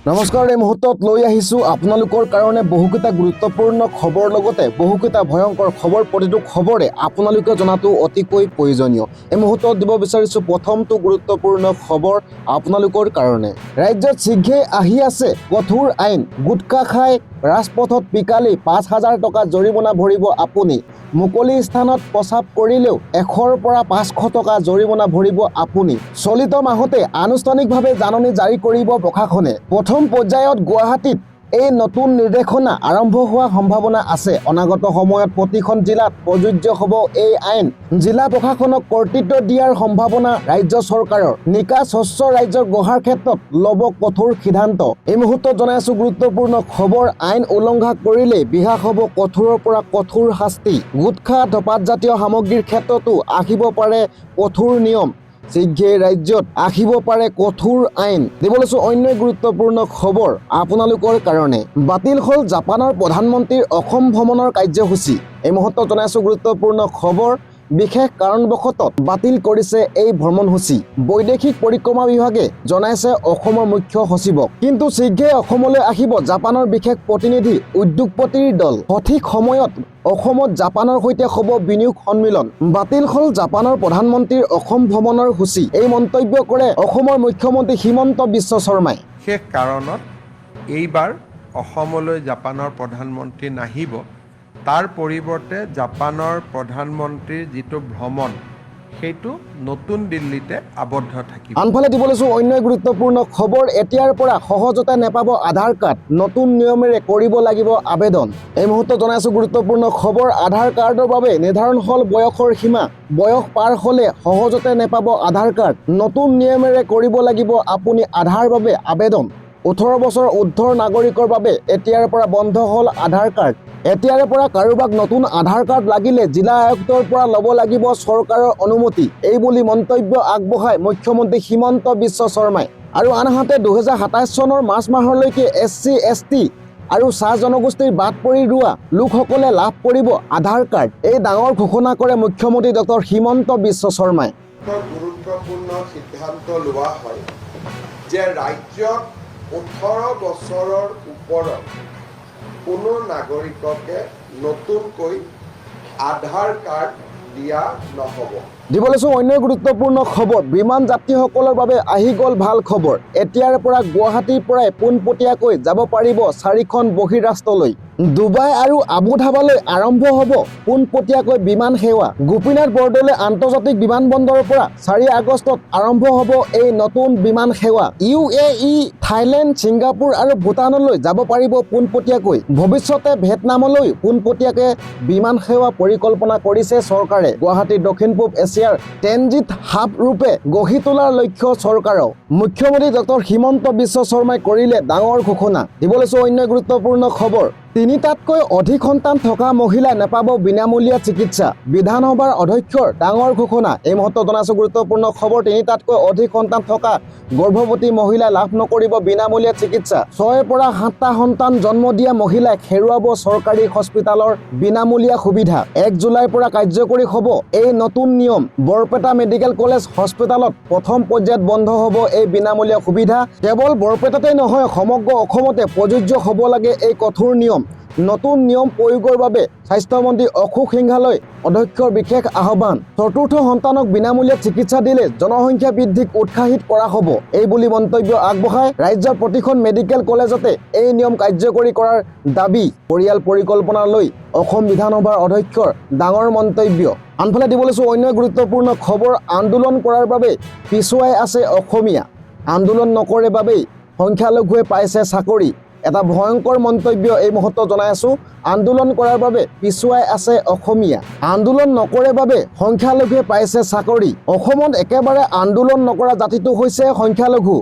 নমস্কাৰ, এই মুহূৰ্তত লৈ আহিছোঁ আপোনালোকৰ কাৰণে বহুকেইটা গুৰুত্বপূৰ্ণ খবৰ লগতে বহুকেইটা ভয়ংকৰ খবৰ। প্ৰতিটো খবৰে আপোনালোকে জনাটো অতিকৈ প্ৰয়োজনীয়। এই মুহূৰ্তত দিব বিচাৰিছোঁ প্ৰথমটো গুৰুত্বপূৰ্ণ খবৰ আপোনালোকৰ কাৰণে। ৰাজ্যত শীঘ্ৰে আহি আছে কঠোৰ আইন। গুটখা খাই ৰাজপথত পিকালি ৫,০০০ টকা জৰিমনা ভৰিব আপুনি। মুকলি স্থানত প্ৰস্ৰাৱ কৰিলেও ১০০ৰ পৰা ৫০০ টকা জৰিমনা ভৰিব আপুনি। চলিত মাহতে আনুষ্ঠানিকভাৱে জাননী জাৰি কৰিব প্ৰশাসনে। প্ৰথম পৰ্যায়ত গুৱাহাটীত এই নতুন নিৰ্দেশনা আৰম্ভ হোৱাৰ সম্ভাৱনা আছে। অনাগত সময়ত প্ৰতিখন জিলাত প্ৰযোজ্য হ'ব এই আইন। জিলা প্ৰশাসনক কৰ্তৃত্ব দিয়াৰ সম্ভাৱনা ৰাজ্য চৰকাৰৰ। নিকা স্বচ্ছ ৰাজ্যৰ গঢ়াৰ ক্ষেত্ৰত ল'ব কঠোৰ সিদ্ধান্ত। এই মুহূৰ্তত জনাই আছোঁ গুৰুত্বপূৰ্ণ খবৰ। আইন উলংঘা কৰিলে বিহা হ'ব কঠোৰৰ পৰা কঠোৰ শাস্তি। গুটখা ধপাতজাতীয় সামগ্ৰীৰ ক্ষেত্ৰতো আহিব পাৰে কঠোৰ নিয়ম। শীঘ্ৰে ৰাজ্যত আহিব পাৰে কঠোৰ আইন। দিব লৈছোঁ অন্য গুৰুত্বপূৰ্ণ খবৰ আপোনালোকৰ কাৰণে। বাতিল হ'ল জাপানৰ প্ৰধানমন্ত্ৰীৰ অসম ভ্ৰমণৰ কাৰ্যসূচী। এই মুহূৰ্তত জনাইছোঁ গুৰুত্বপূৰ্ণ খবৰ। বিশেষ কাৰণবশতঃ বাতিল কৰিছে এই ভ্ৰমণসূচী। বৈদেশিক পৰিক্ৰমা বিভাগে জনাইছে অসমৰ মুখ্য সচিবক। কিন্তু শীঘ্ৰে অসমলৈ আহিব জাপানৰ বিশেষ প্ৰতিনিধি উদ্যোগপতিৰ দল। সঠিক সময়ত অসমত জাপানৰ সৈতে হ'ব বিনিয়োগ সন্মিলন। বাতিল হ'ল জাপানৰ প্ৰধানমন্ত্ৰীৰ অসম ভ্ৰমণৰ সূচী। এই মন্তব্য কৰে অসমৰ মুখ্যমন্ত্ৰী হিমন্ত বিশ্ব শৰ্মাই। বিশেষ কাৰণত এইবাৰ অসমলৈ জাপানৰ প্ৰধানমন্ত্ৰী নাহিব। তাৰ পৰিৱৰ্তে জাপানৰ প্ৰধানমন্ত্ৰীৰ যিটো ভ্ৰমণ সেইটো নতুন দিল্লীতে আবদ্ধ থাকিব। আনফালে দিব লৈছোঁ অন্য গুৰুত্বপূৰ্ণ খবৰ। এতিয়াৰ পৰা সহজতে নেপাব আধাৰ কাৰ্ড। নতুন নিয়মেৰে কৰিব লাগিব আবেদন। এই মুহূৰ্তত জনাইছোঁ গুৰুত্বপূৰ্ণ খবৰ। আধাৰ কাৰ্ডৰ বাবে নিৰ্ধাৰণ হ'ল বয়সৰ সীমা। বয়স পাৰ হ'লে সহজতে নেপাব আধাৰ কাৰ্ড। নতুন নিয়মেৰে কৰিব লাগিব আপুনি আধাৰ বাবে আবেদন। ১৮ বছৰ ঊৰ্ধ্বৰ নাগৰিকৰ বাবে এতিয়াৰ পৰা বন্ধ হ'ল আধাৰ কাৰ্ড। এতিয়াৰে পৰা কাৰোবাক নতুন আধাৰ কাৰ্ড লাগিলে জিলা আয়ুক্তৰ পৰা ল'ব লাগিব চৰকাৰৰ অনুমতি। এই বুলি মন্তব্য আগবঢ়ায় মুখ্যমন্ত্ৰী হিমন্ত বিশ্ব শৰ্মাই। আৰু আনহাতে ২০২৭ চনৰ মাৰ্চ মাহলৈকে SC, ST আৰু চাহ জনগোষ্ঠীৰ বাদ পৰি ৰোৱা লোকসকলে লাভ কৰিব আধাৰ কাৰ্ড। এই ডাঙৰ ঘোষণা কৰে মুখ্যমন্ত্ৰী ডক্টৰ হিমন্ত বিশ্ব শৰ্মাই। গুৰুত্বপূৰ্ণ সিদ্ধান্ত লোৱা হয় যে ৰাজ্যত ১৮ বছৰৰ ওপৰত কোনো নাগৰিককে নতুনকৈ আধাৰ কাৰ্ড দিয়া নহ'ব। দিব লৈছোঁ অন্য গুৰুত্বপূৰ্ণ খবৰ। বিমান যাত্ৰীসকলৰ বাবে আহি গ'ল ভাল খবৰ। এতিয়াৰ পৰা গুৱাহাটীৰ পৰাই পোনপটীয়াকৈ যাব পাৰিব 4খন বহিৰাষ্ট্ৰলৈ। ডুবাই আৰু আবু ধাবিলৈ আৰম্ভ হ'ব পোনপটীয়াকৈ বিমান সেৱা। গোপীনাথ বৰদলৈ আন্তৰ্জাতিক বিমানবন্দৰৰ পৰা 4 আগষ্টত আৰম্ভ হ'ব এই নতুন বিমান সেৱা। UAE, থাইলেণ্ড, ছিংগাপুৰ আৰু ভূটানলৈ যাব পাৰিব পোনপটীয়াকৈ। ভৱিষ্যতে ভিয়েটনামলৈ পোনপটীয়াকৈ বিমান সেৱা পৰিকল্পনা কৰিছে চৰকাৰে। গুৱাহাটী দক্ষিণ পূব এছিয়াৰ ট্ৰেনজিট হাব ৰূপে গঢ়ি তোলাৰ লক্ষ্য চৰকাৰৰ। মুখ্যমন্ত্ৰী ডক্টৰ হিমন্ত বিশ্ব শৰ্মাই কৰিলে ডাঙৰ ঘোষণা। দিব লৈছোঁ অন্য গুৰুত্বপূৰ্ণ খবৰ। 3টাতকৈ অধিক সন্তান থকা মহিলাই নাপাব বিনামূলীয়া চিকিৎসা। বিধানসভাৰ অধ্যক্ষৰ ডাঙৰ ঘোষণা। এই মুহূৰ্তত জনাইছোঁ গুৰুত্বপূৰ্ণ খবৰ। 3টাতকৈ অধিক সন্তান থকা গৰ্ভৱতী মহিলাই লাভ নকৰিব বিনামূলীয়া চিকিৎসা। 6ৰ পৰা 7টা সন্তান জন্ম দিয়া মহিলাক হেৰুৱাব চৰকাৰী হস্পিতালৰ বিনামূলীয়া সুবিধা। 1 জুলাইৰ পৰা কাৰ্যকৰী হ'ব এই নতুন নিয়ম। বৰপেটা মেডিকেল কলেজ হস্পিতালত প্ৰথম পৰ্যায়ত বন্ধ হ'ব এই বিনামূলীয়া সুবিধা। কেৱল বৰপেটাতেই নহয়, সমগ্ৰ অসমতে প্ৰযোজ্য হ'ব লাগে এই কঠোৰ নিয়ম। নতুন নিয়ম প্ৰয়োগৰ বাবে স্বাস্থ্যমন্ত্ৰী অশোক সিংহালৈ অধ্যক্ষৰ বিশেষ আহ্বান। 4ৰ্থ সন্তানক বিনামূলীয়া চিকিৎসা দিলে জনসংখ্যা বৃদ্ধিক উৎসাহিত কৰা হ'ব। এই বুলি মন্তব্য আগবঢ়ায় ৰাজ্যৰ প্ৰতিখন মেডিকেল কলেজতে এই নিয়ম কাৰ্যকৰী কৰাৰ দাবী। পৰিয়াল পৰিকল্পনা লৈ অসম বিধানসভাৰ অধ্যক্ষৰ ডাঙৰ মন্তব্য। আনফালে দিব লৈছোঁ অন্য গুৰুত্বপূৰ্ণ খবৰ। আন্দোলন কৰাৰ বাবে পিছুৱাই আছে অসমীয়া। আন্দোলন নকৰে বাবেই সংখ্যালঘুৱে পাইছে চাকৰি। এটা ভয়ংকৰ মন্তব্য এই মুহূৰ্তত জনাই আছোঁ। আন্দোলন কৰাৰ বাবে পিছুৱাই আছে অসমীয়া। আন্দোলন নকৰে বাবে সংখ্যালঘুৱে পাইছে চাকৰি। অসমত একেবাৰে আন্দোলন নকৰা জাতিটো হৈছে সংখ্যালঘু।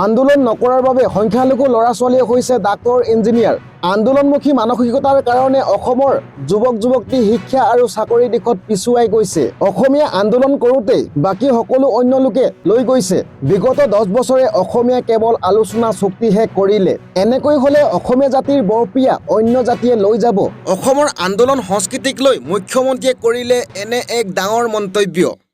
আন্দোলন নকৰাৰ বাবে সংখ্যালঘু ল'ৰা ছোৱালীয়ে হৈছে ডাক্তৰ, ইঞ্জিনিয়াৰ। আন্দোলনমুখী মানসিকতাৰ কাৰণে অসমৰ যুৱক যুৱতী শিক্ষা আৰু চাকৰিৰ দিশত পিছুৱাই গৈছে। অসমীয়া আন্দোলন কৰোঁতেই বাকী সকলো অন্য লোকে লৈ গৈছে। বিগত 10 বছৰে অসমীয়া কেৱল আলোচনা চুক্তিহে কৰিলে। এনেকৈ হ'লে অসমীয়া জাতিৰ বৰপিয়া অন্য জাতিয়ে লৈ যাব। অসমৰ আন্দোলন সংস্কৃতিক লৈ মুখ্যমন্ত্ৰীয়ে কৰিলে এনে এক ডাঙৰ মন্তব্য।